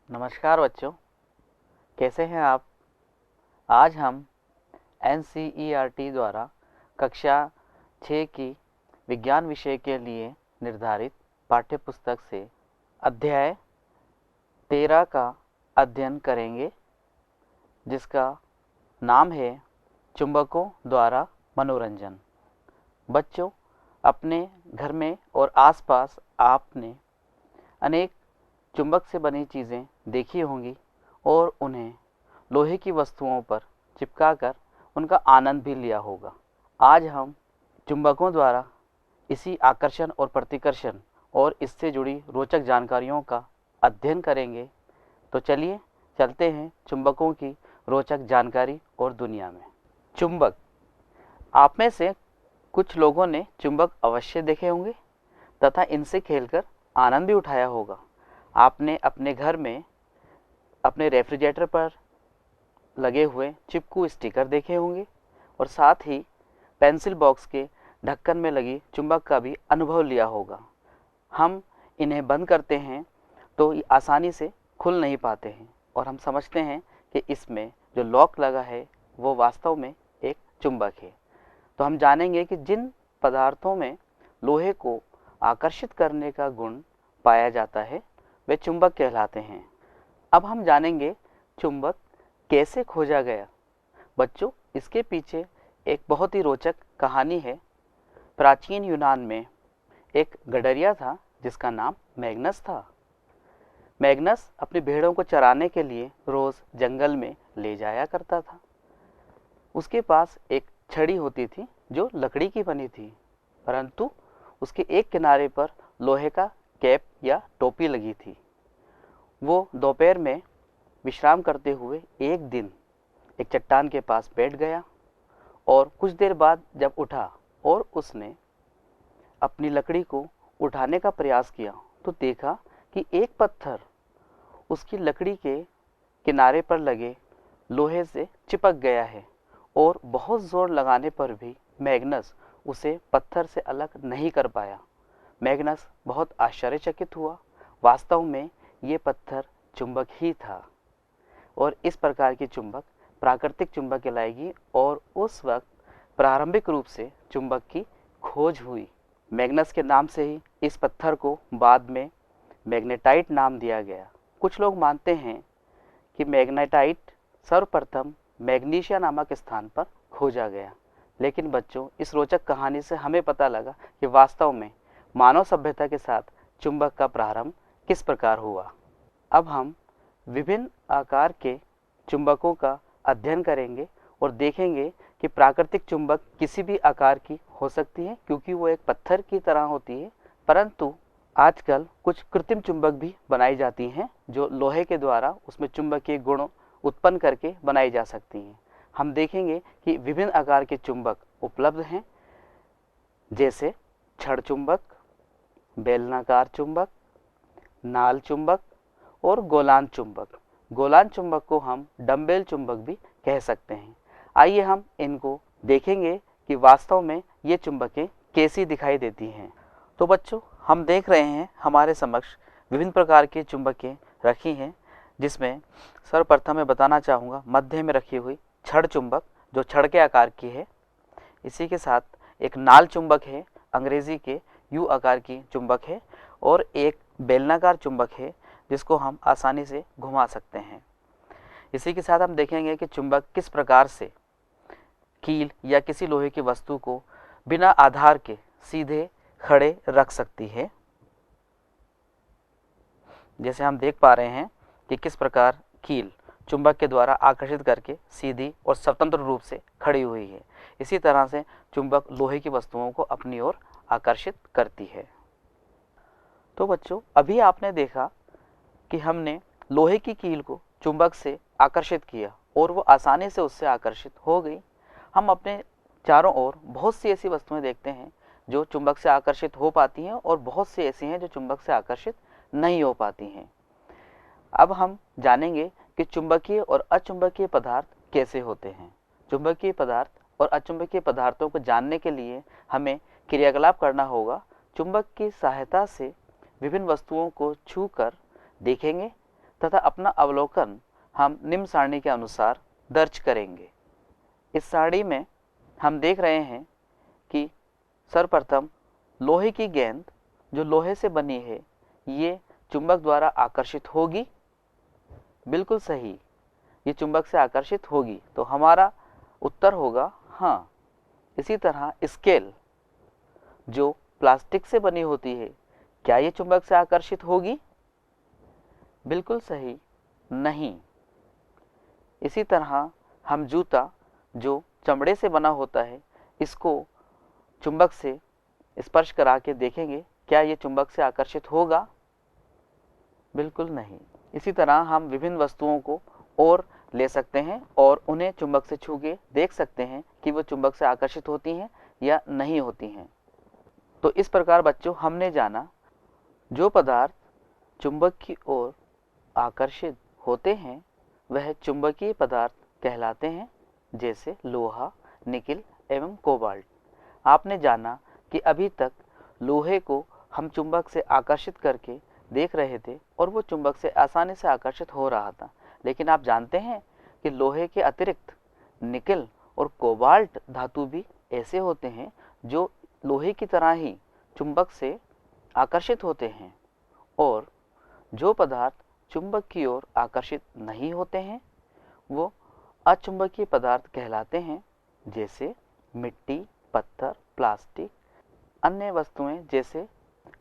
नमस्कार बच्चों, कैसे हैं आप। आज हम एनसीईआरटी द्वारा कक्षा 6 की विज्ञान विषय के लिए निर्धारित पाठ्यपुस्तक से अध्याय 13 का अध्ययन करेंगे, जिसका नाम है चुंबकों द्वारा मनोरंजन। बच्चों, अपने घर में और आसपास आपने अनेक चुंबक से बनी चीज़ें देखी होंगी और उन्हें लोहे की वस्तुओं पर चिपकाकर उनका आनंद भी लिया होगा। आज हम चुंबकों द्वारा इसी आकर्षण और प्रतिकर्षण और इससे जुड़ी रोचक जानकारियों का अध्ययन करेंगे। तो चलिए चलते हैं चुंबकों की रोचक जानकारी और दुनिया में। चुंबक, आप में से कुछ लोगों ने चुंबक अवश्य देखे होंगे तथा इनसे खेलकर आनंद भी उठाया होगा। आपने अपने घर में अपने रेफ्रिजरेटर पर लगे हुए चिपकू स्टिकर देखे होंगे और साथ ही पेंसिल बॉक्स के ढक्कन में लगी चुंबक का भी अनुभव लिया होगा। हम इन्हें बंद करते हैं तो ये आसानी से खुल नहीं पाते हैं और हम समझते हैं कि इसमें जो लॉक लगा है वो वास्तव में एक चुंबक है। तो हम जानेंगे कि जिन पदार्थों में लोहे को आकर्षित करने का गुण पाया जाता है वे चुंबक कहलाते हैं। अब हम जानेंगे चुंबक कैसे खोजा गया। बच्चों, इसके पीछे एक बहुत ही रोचक कहानी है। प्राचीन यूनान में एक गडरिया था जिसका नाम मैग्नस था। मैग्नस अपनी भेड़ों को चराने के लिए रोज जंगल में ले जाया करता था। उसके पास एक छड़ी होती थी जो लकड़ी की बनी थी, परंतु उसके एक किनारे पर लोहे का कैप या टोपी लगी थी। वो दोपहर में विश्राम करते हुए एक दिन एक चट्टान के पास बैठ गया और कुछ देर बाद जब उठा और उसने अपनी लकड़ी को उठाने का प्रयास किया तो देखा कि एक पत्थर उसकी लकड़ी के किनारे पर लगे लोहे से चिपक गया है और बहुत जोर लगाने पर भी मैग्नस उसे पत्थर से अलग नहीं कर पाया। मैग्नस बहुत आश्चर्यचकित हुआ। वास्तव में ये पत्थर चुंबक ही था और इस प्रकार की चुंबक प्राकृतिक चुंबक कहलाएगी और उस वक्त प्रारंभिक रूप से चुंबक की खोज हुई। मैग्नस के नाम से ही इस पत्थर को बाद में मैग्नेटाइट नाम दिया गया। कुछ लोग मानते हैं कि मैग्नेटाइट सर्वप्रथम मैग्नीशिया नामक स्थान पर खोजा गया, लेकिन बच्चों, इस रोचक कहानी से हमें पता लगा कि वास्तव में मानव सभ्यता के साथ चुंबक का प्रारंभ किस प्रकार हुआ। अब हम विभिन्न आकार के चुंबकों का अध्ययन करेंगे और देखेंगे कि प्राकृतिक चुंबक किसी भी आकार की हो सकती है क्योंकि वो एक पत्थर की तरह होती है, परंतु आजकल कुछ कृत्रिम चुंबक भी बनाई जाती हैं जो लोहे के द्वारा उसमें चुंबकीय गुण उत्पन्न करके बनाई जा सकती हैं। हम देखेंगे कि विभिन्न आकार के चुंबक उपलब्ध हैं, जैसे छड़ चुंबक, बेलनाकार चुंबक, नाल चुंबक और गोलान चुंबक। गोलान चुंबक को हम डंबेल चुंबक भी कह सकते हैं। आइए हम इनको देखेंगे कि वास्तव में ये चुंबकें कैसी दिखाई देती हैं। तो बच्चों, हम देख रहे हैं हमारे समक्ष विभिन्न प्रकार की चुंबकें रखी हैं, जिसमें सर्वप्रथम मैं बताना चाहूँगा मध्य में रखी हुई छड़ चुंबक जो छड़ के आकार की है। इसी के साथ एक नाल चुंबक है, अंग्रेजी के यू आकार की चुंबक है, और एक बेलनाकार चुंबक है जिसको हम आसानी से घुमा सकते हैं। इसी के साथ हम देखेंगे कि चुंबक किस प्रकार से कील या किसी लोहे की वस्तु को बिना आधार के सीधे खड़े रख सकती है। जैसे हम देख पा रहे हैं कि किस प्रकार कील चुंबक के द्वारा आकर्षित करके सीधी और स्वतंत्र रूप से खड़ी हुई है। इसी तरह से चुंबक लोहे की वस्तुओं को अपनी ओर आकर्षित करती है। तो बच्चों, अभी आपने देखा कि हमने लोहे की कील को चुंबक से आकर्षित किया और वो आसानी से उससे आकर्षित हो गई। हम अपने चारों ओर बहुत सी ऐसी वस्तुएं देखते हैं जो चुंबक से आकर्षित हो पाती हैं और बहुत सी ऐसी हैं जो चुंबक से आकर्षित नहीं हो पाती हैं। अब हम जानेंगे कि चुंबकीय और अचुंबकीय पदार्थ कैसे होते हैं। चुंबकीय पदार्थ और अचुंबकीय पदार्थों को जानने के लिए हमें क्रियाकलाप करना होगा। चुंबक की सहायता से विभिन्न वस्तुओं को छूकर देखेंगे तथा अपना अवलोकन हम निम्न सारणी के अनुसार दर्ज करेंगे। इस सारणी में हम देख रहे हैं कि सर्वप्रथम लोहे की गेंद जो लोहे से बनी है ये चुंबक द्वारा आकर्षित होगी। बिल्कुल सही, ये चुंबक से आकर्षित होगी, तो हमारा उत्तर होगा हाँ। इसी तरह स्केल जो प्लास्टिक से बनी होती है, क्या ये चुंबक से आकर्षित होगी? बिल्कुल सही, नहीं। इसी तरह हम जूता जो चमड़े से बना होता है, इसको चुंबक से स्पर्श करा के देखेंगे, क्या ये चुंबक से आकर्षित होगा? बिल्कुल नहीं। इसी तरह हम विभिन्न वस्तुओं को और ले सकते हैं और उन्हें चुंबक से छू के देख सकते हैं कि वो चुंबक से आकर्षित होती हैं या नहीं होती हैं। तो इस प्रकार बच्चों हमने जाना जो पदार्थ चुंबक की ओर आकर्षित होते हैं वह चुंबकीय पदार्थ कहलाते हैं, जैसे लोहा, निकिल एवं कोबाल्ट। आपने जाना कि अभी तक लोहे को हम चुंबक से आकर्षित करके देख रहे थे और वो चुंबक से आसानी से आकर्षित हो रहा था, लेकिन आप जानते हैं कि लोहे के अतिरिक्त निकिल और कोबाल्ट धातु भी ऐसे होते हैं जो लोहे की तरह ही चुंबक से आकर्षित होते हैं, और जो पदार्थ चुंबक की ओर आकर्षित नहीं होते हैं वो अचुंबकीय पदार्थ कहलाते हैं, जैसे मिट्टी, पत्थर, प्लास्टिक, अन्य वस्तुएं जैसे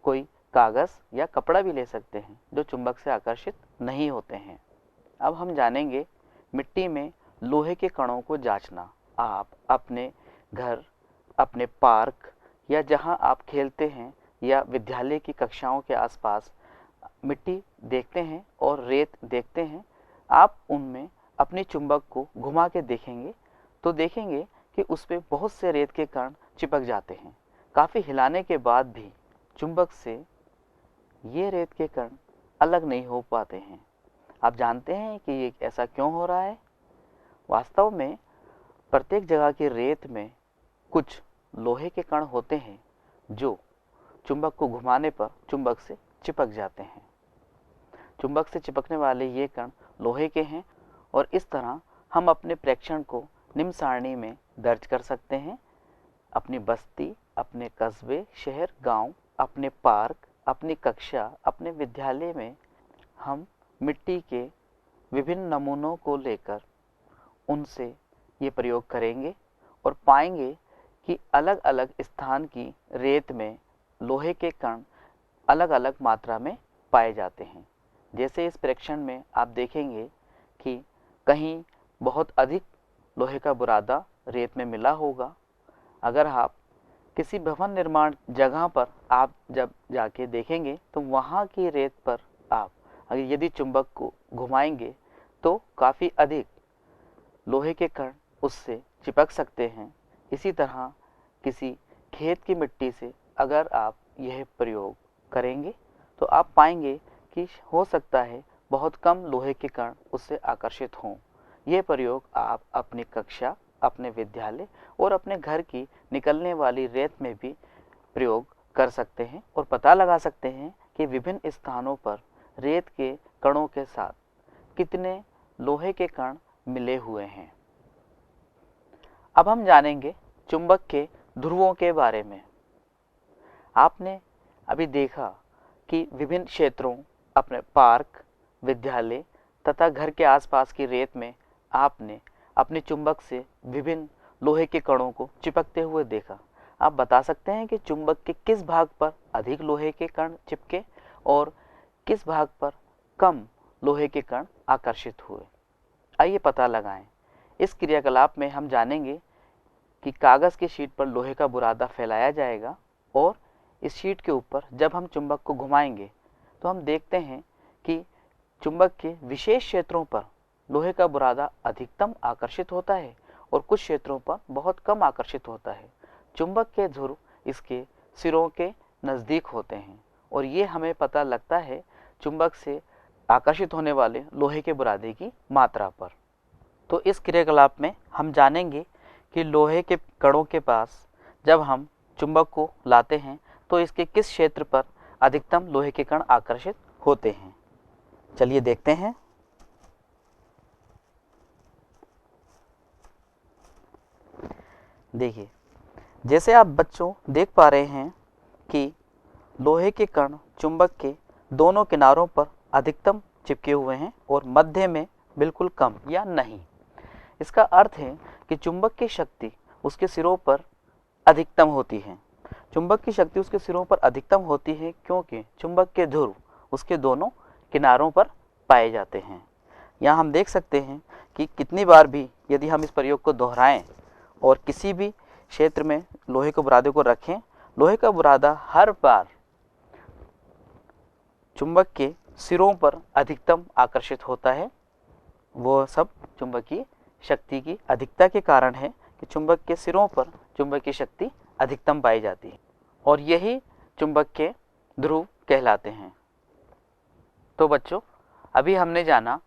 कोई कागज़ या कपड़ा भी ले सकते हैं जो चुंबक से आकर्षित नहीं होते हैं। अब हम जानेंगे मिट्टी में लोहे के कणों को जांचना। आप अपने घर, अपने पार्क या जहां आप खेलते हैं या विद्यालय की कक्षाओं के आसपास मिट्टी देखते हैं और रेत देखते हैं, आप उनमें अपनी चुंबक को घुमा के देखेंगे तो देखेंगे कि उस पर बहुत से रेत के कण चिपक जाते हैं। काफ़ी हिलाने के बाद भी चुंबक से ये रेत के कण अलग नहीं हो पाते हैं। आप जानते हैं कि ये ऐसा क्यों हो रहा है? वास्तव में प्रत्येक जगह की रेत में कुछ लोहे के कण होते हैं जो चुंबक को घुमाने पर चुंबक से चिपक जाते हैं। चुंबक से चिपकने वाले ये कण लोहे के हैं और इस तरह हम अपने प्रेक्षण को निम्न सारणी में दर्ज कर सकते हैं। अपनी बस्ती, अपने कस्बे, शहर, गांव, अपने पार्क, अपनी कक्षा, अपने विद्यालय में हम मिट्टी के विभिन्न नमूनों को लेकर उनसे ये प्रयोग करेंगे और पाएंगे कि अलग अलग स्थान की रेत में लोहे के कण अलग अलग मात्रा में पाए जाते हैं। जैसे इस परीक्षण में आप देखेंगे कि कहीं बहुत अधिक लोहे का बुरादा रेत में मिला होगा। अगर आप किसी भवन निर्माण जगह पर आप जब जाके देखेंगे तो वहाँ की रेत पर आप अगर यदि चुंबक को घुमाएंगे तो काफ़ी अधिक लोहे के कण उससे चिपक सकते हैं। इसी तरह किसी खेत की मिट्टी से अगर आप यह प्रयोग करेंगे तो आप पाएंगे कि हो सकता है बहुत कम लोहे के कण उससे आकर्षित हों। यह प्रयोग आप अपनी कक्षा, अपने विद्यालय और अपने घर की निकलने वाली रेत में भी प्रयोग कर सकते हैं और पता लगा सकते हैं कि विभिन्न स्थानों पर रेत के कणों के साथ कितने लोहे के कण मिले हुए हैं। अब हम जानेंगे चुंबक के ध्रुवों के बारे में। आपने अभी देखा कि विभिन्न क्षेत्रों, अपने पार्क, विद्यालय तथा घर के आसपास की रेत में आपने अपने चुंबक से विभिन्न लोहे के कणों को चिपकते हुए देखा। आप बता सकते हैं कि चुंबक के किस भाग पर अधिक लोहे के कण चिपके और किस भाग पर कम लोहे के कण आकर्षित हुए। आइए पता लगाएं। इस क्रियाकलाप में हम जानेंगे कि कागज़ की शीट पर लोहे का बुरादा फैलाया जाएगा और इस शीट के ऊपर जब हम चुंबक को घुमाएंगे तो हम देखते हैं कि चुंबक के विशेष क्षेत्रों पर लोहे का बुरादा अधिकतम आकर्षित होता है और कुछ क्षेत्रों पर बहुत कम आकर्षित होता है। चुंबक के ध्रुव इसके सिरों के नज़दीक होते हैं और ये हमें पता लगता है चुंबक से आकर्षित होने वाले लोहे के बुरादे की मात्रा पर। तो इस क्रियाकलाप में हम जानेंगे कि लोहे के कणों के पास जब हम चुंबक को लाते हैं तो इसके किस क्षेत्र पर अधिकतम लोहे के कण आकर्षित होते हैं। चलिए देखते हैं। देखिए, जैसे आप बच्चों देख पा रहे हैं कि लोहे के कण चुंबक के दोनों किनारों पर अधिकतम चिपके हुए हैं और मध्य में बिल्कुल कम या नहीं। इसका अर्थ है कि चुंबक की शक्ति उसके सिरों पर अधिकतम होती है। चुंबक की शक्ति उसके सिरों पर अधिकतम होती है क्योंकि चुंबक के ध्रुव उसके दोनों किनारों पर पाए जाते हैं। यहाँ हम देख सकते हैं कि कितनी बार भी यदि हम इस प्रयोग को दोहराएं और किसी भी क्षेत्र में लोहे के बुरादे को रखें, लोहे का बुरादा हर बार चुंबक के सिरों पर अधिकतम आकर्षित होता है। वो सब चुंबकीय शक्ति की अधिकता के कारण है कि चुंबक के सिरों पर चुंबकीय शक्ति अधिकतम पाई जाती है और यही चुंबक के ध्रुव कहलाते हैं। तो बच्चों, अभी हमने जाना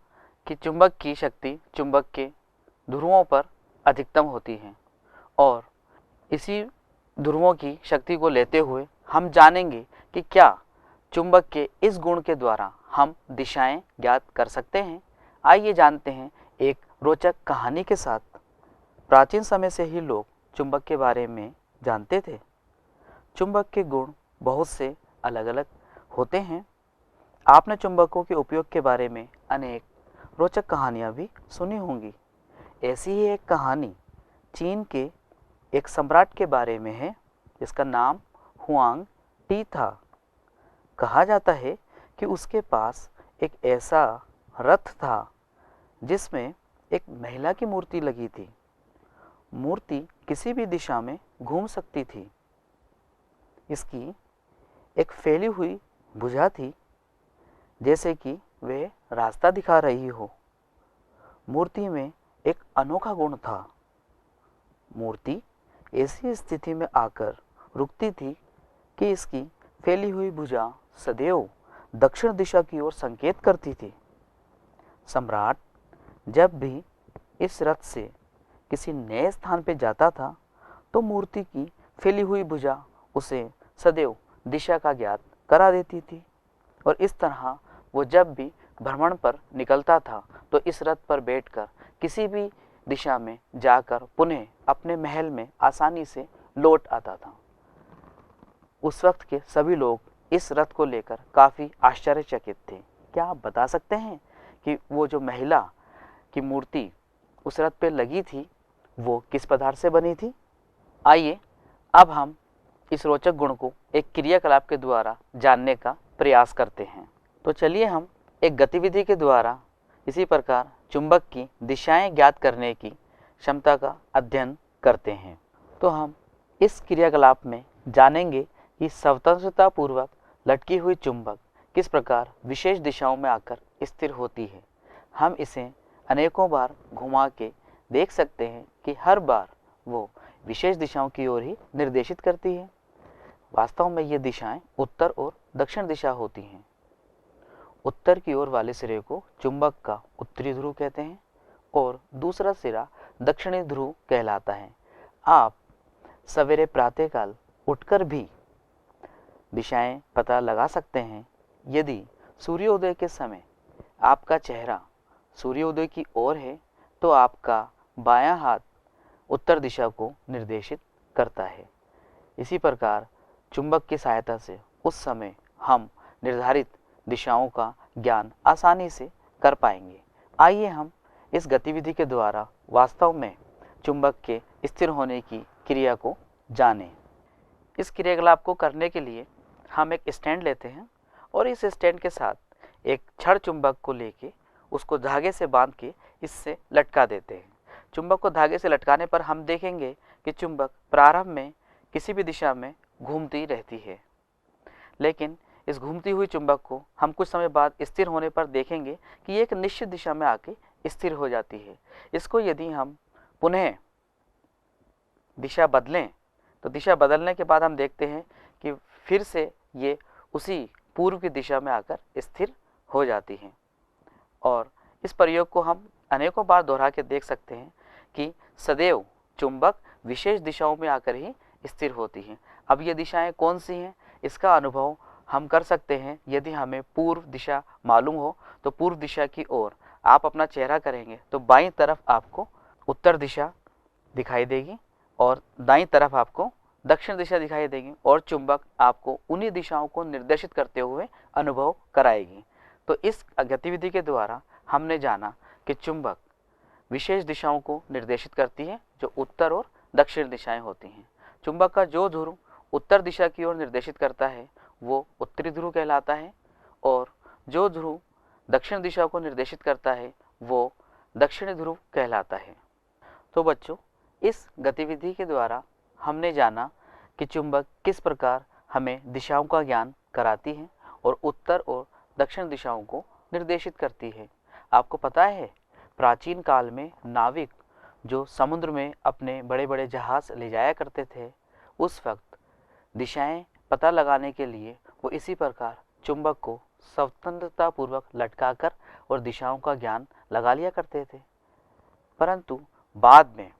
कि चुंबक की शक्ति चुंबक के ध्रुवों पर अधिकतम होती है और इसी ध्रुवों की शक्ति को लेते हुए हम जानेंगे कि क्या चुंबक के इस गुण के द्वारा हम दिशाएं ज्ञात कर सकते हैं। आइए जानते हैं एक रोचक कहानी के साथ। प्राचीन समय से ही लोग चुंबक के बारे में जानते थे। चुंबक के गुण बहुत से अलग अलग होते हैं। आपने चुंबकों के उपयोग के बारे में अनेक रोचक कहानियाँ भी सुनी होंगी। ऐसी ही एक कहानी चीन के एक सम्राट के बारे में है जिसका नाम हुआंग टी था। कहा जाता है कि उसके पास एक ऐसा रथ था जिसमें एक महिला की मूर्ति लगी थी। मूर्ति किसी भी दिशा में घूम सकती थी। इसकी एक फैली हुई भुजा थी, जैसे कि वह रास्ता दिखा रही हो। मूर्ति में एक अनोखा गुण था। मूर्ति ऐसी स्थिति में आकर रुकती थी कि इसकी फैली हुई भुजा सदैव दक्षिण दिशा की ओर संकेत करती थी। सम्राट जब भी इस रथ से किसी नए स्थान पर जाता था तो मूर्ति की फैली हुई भुजा उसे सदैव दिशा का ज्ञात करा देती थी और इस तरह वो जब भी भ्रमण पर निकलता था तो इस रथ पर बैठकर किसी भी दिशा में जाकर पुनः अपने महल में आसानी से लौट आता था। उस वक्त के सभी लोग इस रथ को लेकर काफ़ी आश्चर्यचकित थे। क्या आप बता सकते हैं कि वो जो महिला की मूर्ति उस रथ पर लगी थी वो किस पदार्थ से बनी थी? आइए अब हम इस रोचक गुण को एक क्रियाकलाप के द्वारा जानने का प्रयास करते हैं। तो चलिए हम एक गतिविधि के द्वारा इसी प्रकार चुंबक की दिशाएं ज्ञात करने की क्षमता का अध्ययन करते हैं। तो हम इस क्रियाकलाप में जानेंगे कि स्वतंत्रता पूर्वक लटकी हुई चुंबक किस प्रकार विशेष दिशाओं में आकर स्थिर होती है। हम इसे अनेकों बार घुमा के देख सकते हैं कि हर बार वो विशेष दिशाओं की ओर ही निर्देशित करती है। वास्तव में ये दिशाएं उत्तर और दक्षिण दिशा होती हैं। उत्तर की ओर वाले सिरे को चुंबक का उत्तरी ध्रुव कहते हैं और दूसरा सिरा दक्षिणी ध्रुव कहलाता है। आप सवेरे प्रातःकाल उठकर भी दिशाएं पता लगा सकते हैं। यदि सूर्योदय के समय आपका चेहरा सूर्योदय की ओर है तो आपका बायां हाथ उत्तर दिशा को निर्देशित करता है। इसी प्रकार चुंबक की सहायता से उस समय हम निर्धारित दिशाओं का ज्ञान आसानी से कर पाएंगे। आइए हम इस गतिविधि के द्वारा वास्तव में चुंबक के स्थिर होने की क्रिया को जानें। इस क्रियाकलाप को करने के लिए हम एक स्टैंड लेते हैं और इस स्टैंड के साथ एक छड़ चुंबक को लेके उसको धागे से बांध के इससे लटका देते हैं। चुंबक को धागे से लटकाने पर हम देखेंगे कि चुंबक प्रारंभ में किसी भी दिशा में घूमती रहती है, लेकिन इस घूमती हुई चुंबक को हम कुछ समय बाद स्थिर होने पर देखेंगे कि ये एक निश्चित दिशा में आके स्थिर हो जाती है। इसको यदि हम पुनः दिशा बदलें तो दिशा बदलने के बाद हम देखते हैं कि फिर से ये उसी पूर्व की दिशा में आकर स्थिर हो जाती है। और इस प्रयोग को हम अनेकों बार दोहरा के देख सकते हैं कि सदैव चुंबक विशेष दिशाओं में आकर ही स्थिर होती हैं। अब ये दिशाएं कौन सी हैं, इसका अनुभव हम कर सकते हैं। यदि हमें पूर्व दिशा मालूम हो तो पूर्व दिशा की ओर आप अपना चेहरा करेंगे तो बाईं तरफ आपको उत्तर दिशा दिखाई देगी और दाईं तरफ आपको दक्षिण दिशा दिखाई देगी और चुंबक आपको उन्हीं दिशाओं को निर्देशित करते हुए अनुभव कराएगी। तो इस गतिविधि के द्वारा हमने जाना कि चुंबक विशेष दिशाओं को निर्देशित करती है जो उत्तर और दक्षिण दिशाएं होती हैं। चुंबक का जो ध्रुव उत्तर दिशा की ओर निर्देशित करता है वो उत्तरी ध्रुव कहलाता है और जो ध्रुव दक्षिण दिशा को निर्देशित करता है वो दक्षिणी ध्रुव कहलाता है। तो बच्चों, इस गतिविधि के द्वारा हमने जाना कि चुंबक किस प्रकार हमें दिशाओं का ज्ञान कराती है और उत्तर और दक्षिण दिशाओं को निर्देशित करती है। आपको पता है, प्राचीन काल में नाविक जो समुद्र में अपने बड़े बड़े जहाज ले जाया करते थे, उस वक्त दिशाएं पता लगाने के लिए वो इसी प्रकार चुंबक को स्वतंत्रता पूर्वक लटकाकर और दिशाओं का ज्ञान लगा लिया करते थे। परंतु बाद में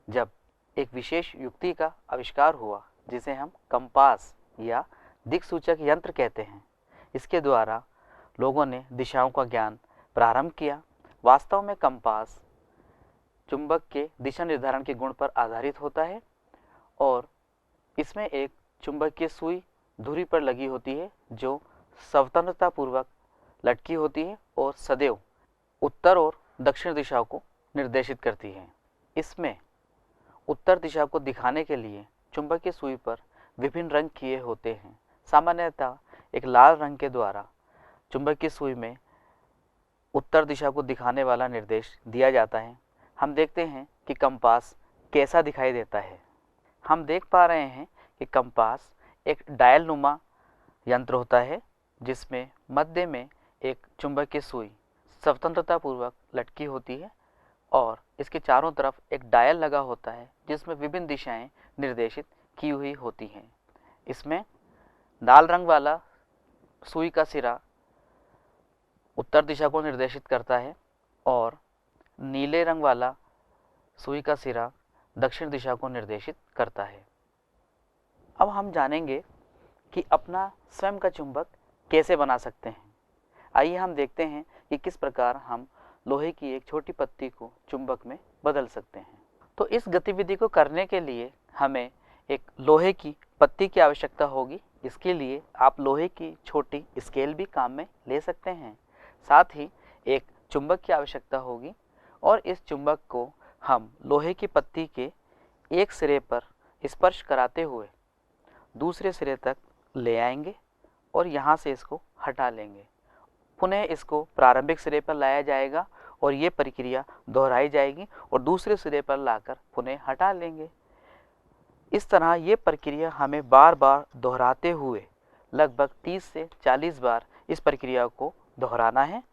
जब एक विशेष युक्ति का आविष्कार हुआ जिसे हम कंपास या दिक्सूचक यंत्र कहते हैं, इसके द्वारा लोगों ने दिशाओं का ज्ञान प्रारंभ किया। वास्तव में कंपास चुंबक के दिशा निर्धारण के गुण पर आधारित होता है और इसमें एक चुंबकीय सुई धुरी पर लगी होती है जो स्वतंत्रता पूर्वक लटकी होती है और सदैव उत्तर और दक्षिण दिशा को निर्देशित करती है। इसमें उत्तर दिशा को दिखाने के लिए चुंबकीय सुई पर विभिन्न रंग किए होते हैं। सामान्यतः एक लाल रंग के द्वारा चुंबकीय सुई में उत्तर दिशा को दिखाने वाला निर्देश दिया जाता है। हम देखते हैं कि कंपास कैसा दिखाई देता है। हम देख पा रहे हैं कि कंपास एक डायल नुमा यंत्र होता है जिसमें मध्य में एक चुंबकीय सुई स्वतंत्रता पूर्वक लटकी होती है और इसके चारों तरफ एक डायल लगा होता है जिसमें विभिन्न दिशाएं निर्देशित की हुई होती हैं। इसमें लाल रंग वाला सुई का सिरा उत्तर दिशा को निर्देशित करता है और नीले रंग वाला सुई का सिरा दक्षिण दिशा को निर्देशित करता है। अब हम जानेंगे कि अपना स्वयं का चुंबक कैसे बना सकते हैं। आइए हम देखते हैं कि किस प्रकार हम लोहे की एक छोटी पत्ती को चुंबक में बदल सकते हैं। तो इस गतिविधि को करने के लिए हमें एक लोहे की पत्ती की आवश्यकता होगी। इसके लिए आप लोहे की छोटी स्केल भी काम में ले सकते हैं। साथ ही एक चुंबक की आवश्यकता होगी और इस चुंबक को हम लोहे की पत्ती के एक सिरे पर स्पर्श कराते हुए दूसरे सिरे तक ले आएंगे और यहाँ से इसको हटा लेंगे। पुनः इसको प्रारंभिक सिरे पर लाया जाएगा और ये प्रक्रिया दोहराई जाएगी और दूसरे सिरे पर लाकर पुनः हटा लेंगे। इस तरह ये प्रक्रिया हमें बार बार दोहराते हुए लगभग 30 से 40 बार इस प्रक्रिया को दोहराना है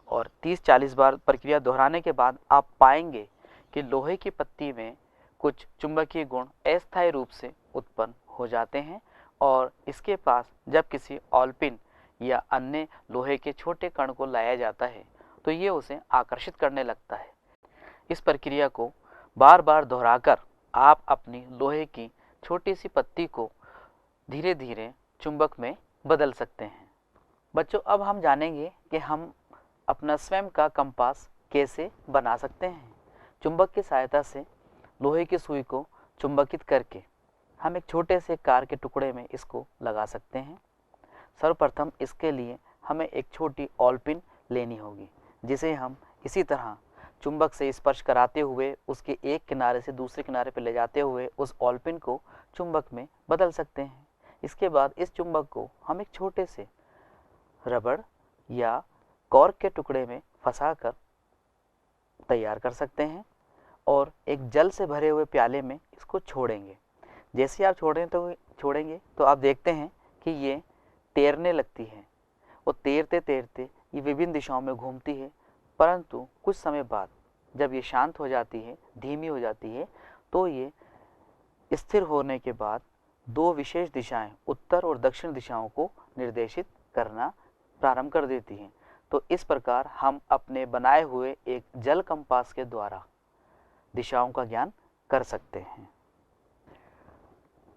और 30-40 बार प्रक्रिया दोहराने के बाद आप पाएंगे कि लोहे की पत्ती में कुछ चुंबकीय गुण अस्थायी रूप से उत्पन्न हो जाते हैं और इसके पास जब किसी ऑलपिन या अन्य लोहे के छोटे कण को लाया जाता है तो ये उसे आकर्षित करने लगता है। इस प्रक्रिया को बार बार दोहराकर आप अपनी लोहे की छोटी सी पत्ती को धीरे धीरे चुंबक में बदल सकते हैं। बच्चों, अब हम जानेंगे कि हम अपना स्वयं का कंपास कैसे बना सकते हैं। चुंबक की सहायता से लोहे की सुई को चुंबकित करके हम एक छोटे से कार के टुकड़े में इसको लगा सकते हैं। सर्वप्रथम इसके लिए हमें एक छोटी ऑलपिन लेनी होगी जिसे हम इसी तरह चुंबक से स्पर्श कराते हुए उसके एक किनारे से दूसरे किनारे पर ले जाते हुए उस ऑलपिन को चुंबक में बदल सकते हैं। इसके बाद इस चुंबक को हम एक छोटे से रबड़ या कॉर्क के टुकड़े में फंसाकर तैयार कर सकते हैं और एक जल से भरे हुए प्याले में इसको छोड़ेंगे। जैसे आप छोड़ेंगे तो आप देखते हैं कि ये तैरने लगती है और तैरते तैरते ये विभिन्न दिशाओं में घूमती है, परंतु कुछ समय बाद जब ये शांत हो जाती है, धीमी हो जाती है, तो ये स्थिर होने के बाद दो विशेष दिशाएं उत्तर और दक्षिण दिशाओं को निर्देशित करना प्रारंभ कर देती हैं। तो इस प्रकार हम अपने बनाए हुए एक जल कंपास के द्वारा दिशाओं का ज्ञान कर सकते हैं।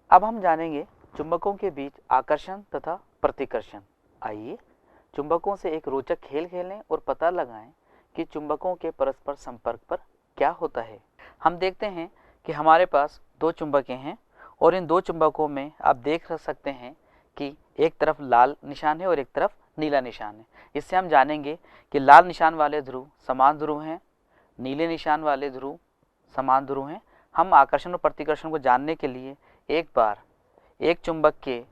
अब हम जानेंगे चुंबकों के बीच आकर्षण तथा प्रतिकर्षण। आइए चुंबकों से एक रोचक खेल खेलें और पता लगाएं कि चुंबकों के परस्पर संपर्क पर क्या होता है। हम देखते हैं कि हमारे पास दो चुंबकें हैं और इन दो चुंबकों में आप देख सकते हैं कि एक तरफ लाल निशान है और एक तरफ नीला निशान है। इससे हम जानेंगे कि लाल निशान वाले ध्रुव समान ध्रुव हैं, नीले निशान वाले ध्रुव समान ध्रुव हैं। हम आकर्षण और प्रतिकर्षण को जानने के लिए एक बार एक चुंबक के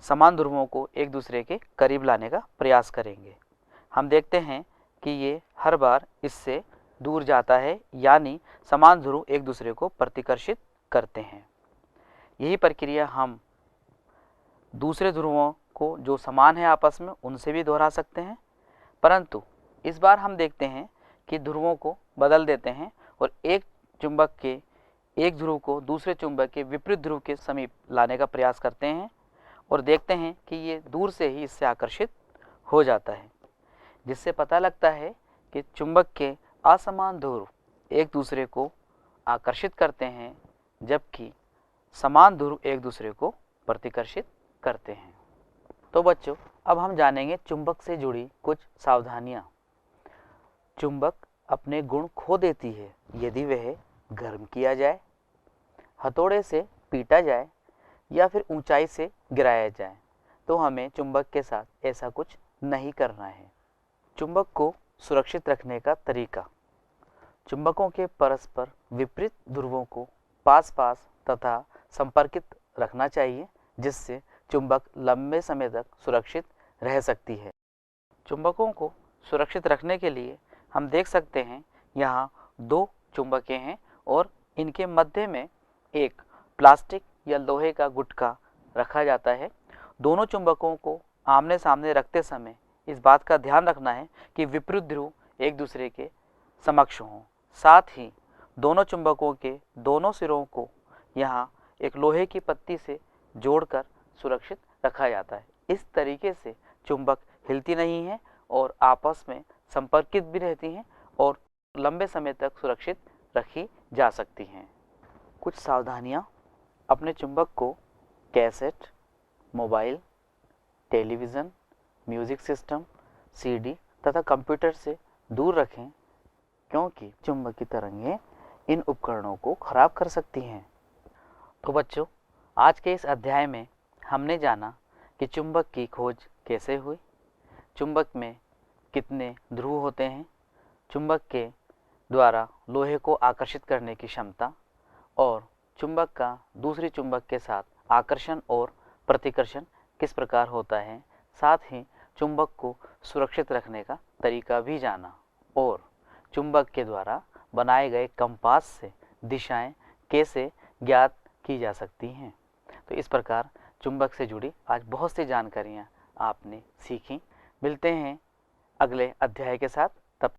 समान ध्रुवों को एक दूसरे के करीब लाने का प्रयास करेंगे। हम देखते हैं कि ये हर बार इससे दूर जाता है, यानी समान ध्रुव एक दूसरे को प्रतिकर्षित करते हैं। यही प्रक्रिया हम दूसरे ध्रुवों को जो समान है आपस में उनसे भी दोहरा सकते हैं, परंतु इस बार हम देखते हैं कि ध्रुवों को बदल देते हैं और एक चुंबक के एक ध्रुव को दूसरे चुंबक के विपरीत ध्रुव के समीप लाने का प्रयास करते हैं और देखते हैं कि ये दूर से ही इससे आकर्षित हो जाता है, जिससे पता लगता है कि चुंबक के असमान ध्रुव एक दूसरे को आकर्षित करते हैं, जबकि समान ध्रुव एक दूसरे को प्रतिकर्षित करते हैं। तो बच्चों, अब हम जानेंगे चुंबक से जुड़ी कुछ सावधानियाँ। चुंबक अपने गुण खो देती है यदि वह गर्म किया जाए, हथौड़े से पीटा जाए या फिर ऊंचाई से गिराया जाए। तो हमें चुंबक के साथ ऐसा कुछ नहीं करना है। चुंबक को सुरक्षित रखने का तरीका। चुंबकों के परस्पर विपरीत ध्रुवों को पास पास तथा संपर्कित रखना चाहिए, जिससे चुंबक लंबे समय तक सुरक्षित रह सकती है। चुंबकों को सुरक्षित रखने के लिए हम देख सकते हैं यहाँ दो चुंबकें हैं और इनके मध्य में एक प्लास्टिक या लोहे का गुटका रखा जाता है। दोनों चुंबकों को आमने सामने रखते समय इस बात का ध्यान रखना है कि विपरीत ध्रुव एक दूसरे के समक्ष हों। साथ ही दोनों चुंबकों के दोनों सिरों को यहाँ एक लोहे की पत्ती से जोड़कर सुरक्षित रखा जाता है। इस तरीके से चुंबक हिलती नहीं है और आपस में संपर्कित भी रहती हैं और लंबे समय तक सुरक्षित रखी जा सकती हैं। कुछ सावधानियाँ। अपने चुंबक को cassette, mobile, television, music system, CD तथा कंप्यूटर से दूर रखें, क्योंकि चुंबक की तरंगें इन उपकरणों को खराब कर सकती हैं। तो बच्चों, आज के इस अध्याय में हमने जाना कि चुंबक की खोज कैसे हुई, चुंबक में कितने ध्रुव होते हैं, चुंबक के द्वारा लोहे को आकर्षित करने की क्षमता और चुंबक का दूसरी चुंबक के साथ आकर्षण और प्रतिकर्षण किस प्रकार होता है। साथ ही चुंबक को सुरक्षित रखने का तरीका भी जाना और चुंबक के द्वारा बनाए गए कंपास से दिशाएं कैसे ज्ञात की जा सकती हैं। तो इस प्रकार चुंबक से जुड़ी आज बहुत सी जानकारियाँ आपने सीखी। मिलते हैं अगले अध्याय के साथ, तब